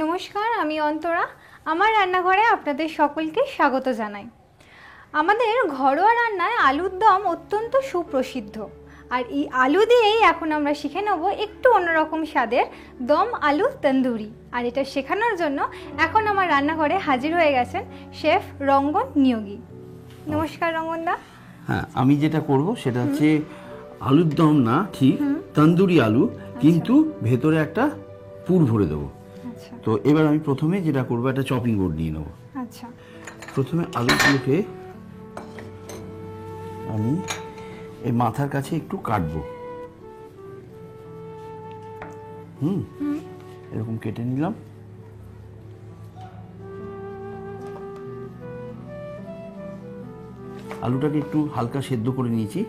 নমস্কার, আমি অন্তরা। আমার রান্নাঘরে আপনাদের সকলকে স্বাগত জানাই। আমাদের ঘরোয়া রান্নায় আলুর দম অত্যন্ত সুপ্রসিদ্ধ, আর এই আলু দিয়েই এখন আমরা শিখে নেব একটু অন্যরকম স্বাদের দম আলু তন্দুরি। আর এটা শেখানোর জন্য এখন আমার রান্নাঘরে হাজির হয়ে গেছেন শেফ রঙ্গন নিয়োগী। নমস্কার রঙ্গনদা। হ্যাঁ, আমি যেটা করব সেটা হচ্ছে আলুর দম না, ঠিক তন্দুরি আলু, কিন্তু ভেতরে একটা পুর ভরে দেবো। তো এবার আমি প্রথমে যেটা করবো, একটা চপিং বোর্ড নিয়ে নেবো। আচ্ছা, প্রথমে আলুগুলোকে আমি এই মাথার কাছে একটু কাটবো। এরকম কেটে নিলাম। আলুটাকে একটু হালকা সেদ্ধ করে নিয়েছি।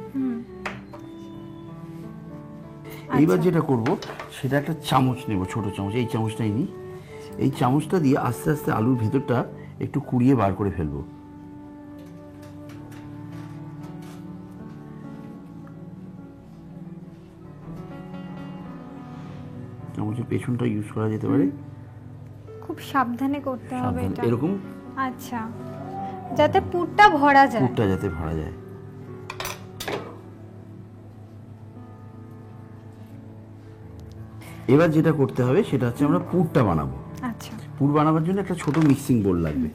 এইবার যেটা করব সেটা একটা চামচ নেব, ছোট চামচ, এই চামচটাই নিই। এই চামচটা দিয়ে আস্তে আস্তে আলুর ভেতরটা একটু কুড়িয়ে বার করে ফেলবো। চামচের পেছনটা ইউজ করা যেতে পারে। খুব সাবধানে করতে হবে এটা। এরকম, আচ্ছা, যাতে পুরটা ভরা যায়। পুরটা যাতে ভরা যায়। এবার যেটা করতে হবে সেটা হচ্ছে আমরা পুরটা বানাবো। আচ্ছা, পুর বানাবার জন্য একটা ছোট মিক্সিং বোল লাগবে।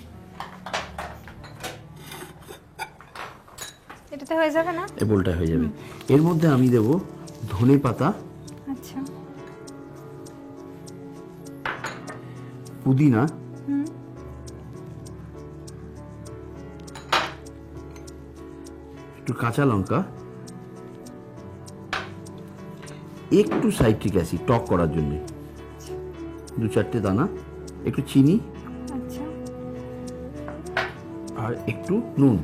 এটাতে হয়ে যাবে না? এই বোলটা হয়ে যাবে। এর মধ্যে আমি দেব ধনে পাতা, আচ্ছা, পুদিনা, একটু কাঁচা লঙ্কা, একটু সাইট্রিক অ্যাসিড টক করার জন্য, 2-4টে দানা, একটু চিনি, আচ্ছা, আর একটু নুন।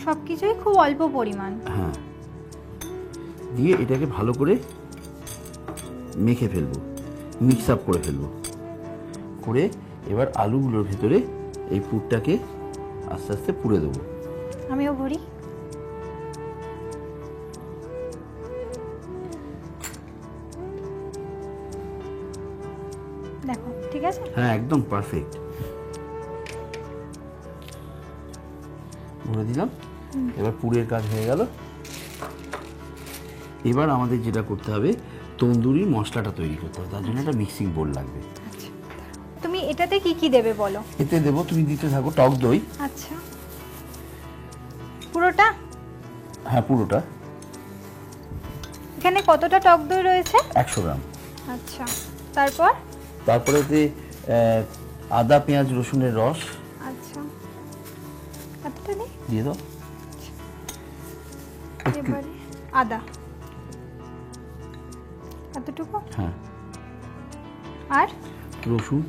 সবকিছুই খুব অল্প পরিমাণ। হ্যাঁ, দিয়ে এটাকে ভালো করে মেখে ফেলবো, মিক্স আপ করে ফেলবো। করে এবার আলুগুলোর ভেতরে এই পুরটাকে আস্তে আস্তে পুরে দেবো। আমিও ভরি। দেখো, ঠিক আছে? হ্যাঁ, একদম পারফেক্ট। ভরে দিলাম। এবার পুরের কাজ হয়ে গেল। এবার আমাদের যেটা করতে হবে, তন্দুরি মশলাটা তৈরি করতে হবে। তার জন্য একটা মিক্সিং বোল লাগবে। আচ্ছা, তুমি এটাতে কি কি দেবে বলো? এতে দেবো, তুমি দিতে থাকো, টক দই। আচ্ছা, পুরোটা? হ্যাঁ, পুরোটা। এখানে কতটা টক দই রয়েছে? 100 গ্রাম। আচ্ছা, তারপর? তারপরে আদা, পেঁয়াজ, রসুনের রস। আচ্ছা, এতটা নেই? দিয়ে দাও। এবারে আদা এতটুকু? হ্যাঁ। আর রসুন,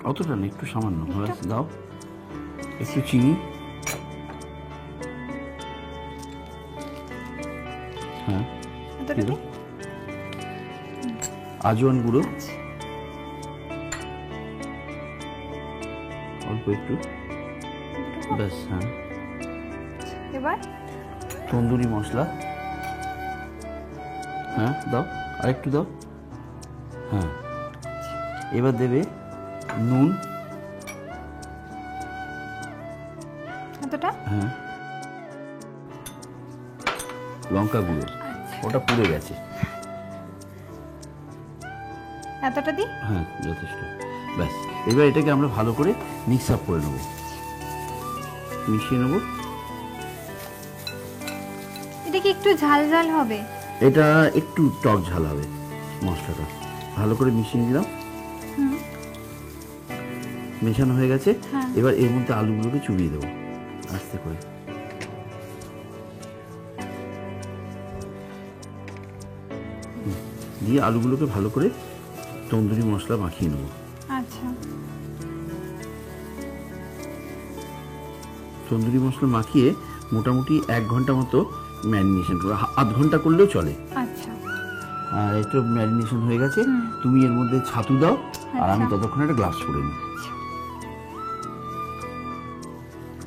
অতটা না, একটু সামান্য দাও। একটু চিনি। হ্যাঁ, এতটা নেই? আজওয়ান গুঁড়ো আচ্ছা, অল্প একটু, ব্যাস। হ্যাঁ, এবার তন্দুরি মশলা। হ্যাঁ, দাও, আর একটু দাও। হ্যাঁ, এবার দেবে নুন। এতটা? হ্যাঁ, লঙ্কা গুঁড়ো, ওটা পুড়ে গেছে। এতটা দিই? হ্যাঁ, যথেষ্ট। ব্যাস, এবার এটাকে আমরা ভালো করে মিক্স আপ করে নেব, মিশিয়ে নেব। এটা কি একটু ঝাল ঝাল হবে? এটা একটু টক ঝাল হবে। মশলাটা ভালো করে মিশিয়ে দিলাম। মেশানো হয়ে গেছে। এবার এর মধ্যে আলুগুলোকে চুবিয়ে দেবো আস্তে করে। দিয়ে আলুগুলোকে ভালো করে তন্দুরি মশলা মাখিয়ে নেব। আচ্ছা, তন্দুরি মশলা মাখিয়ে মোটামুটি 1 ঘন্টা মতো ম্যারিনেশন করো। 0.5 ঘন্টা করলেও চলে। আচ্ছা, আর একটু ম্যারিনেশন হয়ে গেছে। তুমি এর মধ্যে ছাতু দাও, আর আমি ততক্ষণ একটা গ্লাস করে নিই।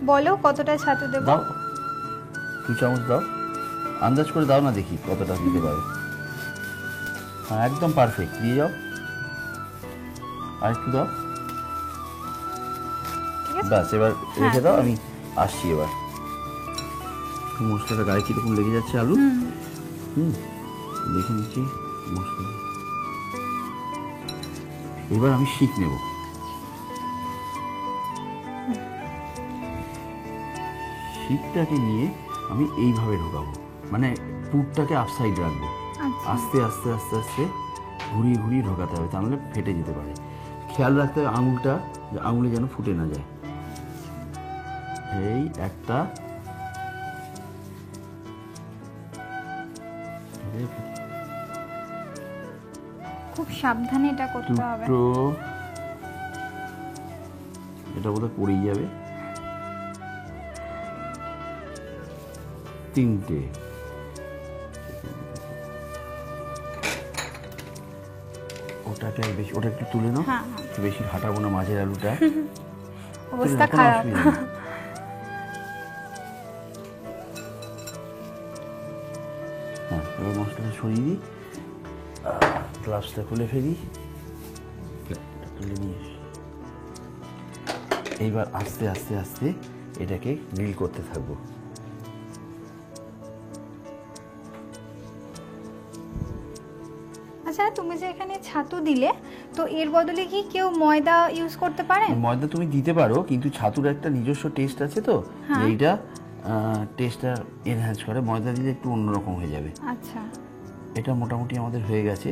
বলো কতটা ছাতু দেবো? দাও, 2 চামচ দাও। আন্দাজ করে দাও না, দেখি কতটা দিতে পারো। হ্যাঁ একদম পারফেক্ট, দিয়ে যাও, আর একটু দাও, ঠিক আছে। ব্যাস এবার হ্যাঁ। রেখে দাও, আমি আসছি এবার। মশলাটা গায়ে কীরকম লেগে যাচ্ছে আলু, দেখে নিচ্ছি মশলা। এবার আমি শিক নেব, শিকটাকে নিয়ে আমি এইভাবে ঢোকাবো, মানে পুরটাকে আপসাইড রাখবো, আচ্ছা। আস্তে আস্তে আস্তে আস্তে ঘুরিয়ে ঘুরিয়ে ঢোকাতে হবে, তাহলে ফেটে যেতে পারে। খেয়াল রাখতে হবে আঙুলটা, আঙুলে যেন ফুটে না যায়। এই একটা, খুব সাবধানে এটা করতে হবে। দুটো, এটা বোধহয় পড়েই যাবে, তিনটে, ওটাকে আর বেশি, ওটা একটু তুলে নাও, হ্যাঁ, হ্যাঁ। একটু বেশি ঘাটাবো না মাঝের আলুটা। অবস্থা কোনো খারাপ। অসুবিধা নেই। হ্যাঁ, এবার মশলাটা সরিয়ে দিই, গ্লাভসটা খুলে ফেলি, তুলে নিয়ে আসি। এইবার আস্তে আস্তে আস্তে এটাকে গ্রিল করতে থাকবো। আচ্ছা, তুমি যে এখানে ছাতু দিলে, তো এর বদলে কি কেউ ময়দা ইউজ করতে পারেন? ময়দা তুমি দিতে পারো, কিন্তু ছাতুর একটা নিজস্ব টেস্ট আছে, তো হ্যাঁ। এইটা টেস্টটা এনহ্যান্স করে, ময়দা দিলে একটু অন্যরকম হয়ে যাবে। আচ্ছা। এটা মোটামুটি আমাদের হয়ে গেছে।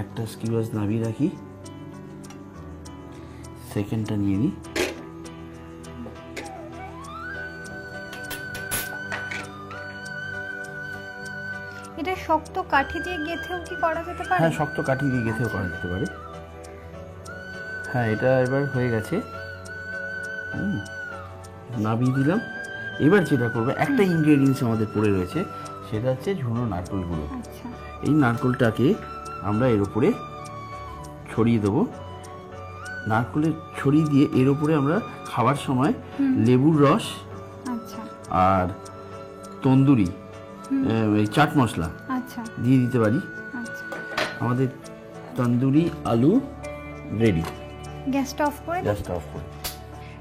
একটা স্কিউয়ার্স নামিয়ে রাখি, সেকেন্ডটা নিয়ে নিই। এটা শক্ত কাঠি দিয়ে গেঁথেও কি করা যেতে পারে? হ্যাঁ, শক্ত কাঠি দিয়ে গেঁথেও করা যেতে পারে। হ্যাঁ, এটা এবার হয়ে গেছে, নামিয়ে দিলাম। এবার যেটা করবো, একটা ইনগ্রেডিয়েন্টস আমাদের পড়ে রয়েছে, সেটা হচ্ছে ঝুনো নারকেল গুঁড়ো। আচ্ছা। এই নারকেলটাকে আমরা এর উপরে ছড়িয়ে দেবো। নারকেলের ছড়িয়ে দিয়ে এর উপরে আমরা খাওয়ার সময় লেবুর রস আচ্ছা। আর তন্দুরি এই চাট মশলা আচ্ছা। দিয়ে দিতে পারি। আচ্ছা। আমাদের তন্দুরি আলু রেডি। গ্যাসটা অফ করে দাও। গ্যাসটা অফ করে।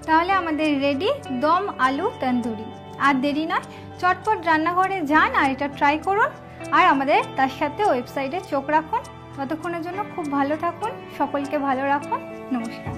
তাহলে আমাদের রেডি দম আলু তন্দুরি। আর দেরি নয়, চটপট রান্নাঘরে যান আর এটা ট্রাই করুন। আর আমাদের তার সাথে ওয়েবসাইটে চোখ রাখুন। ততক্ষণের জন্য খুব ভালো থাকুন, সকলকে ভালো রাখুন। নমস্কার।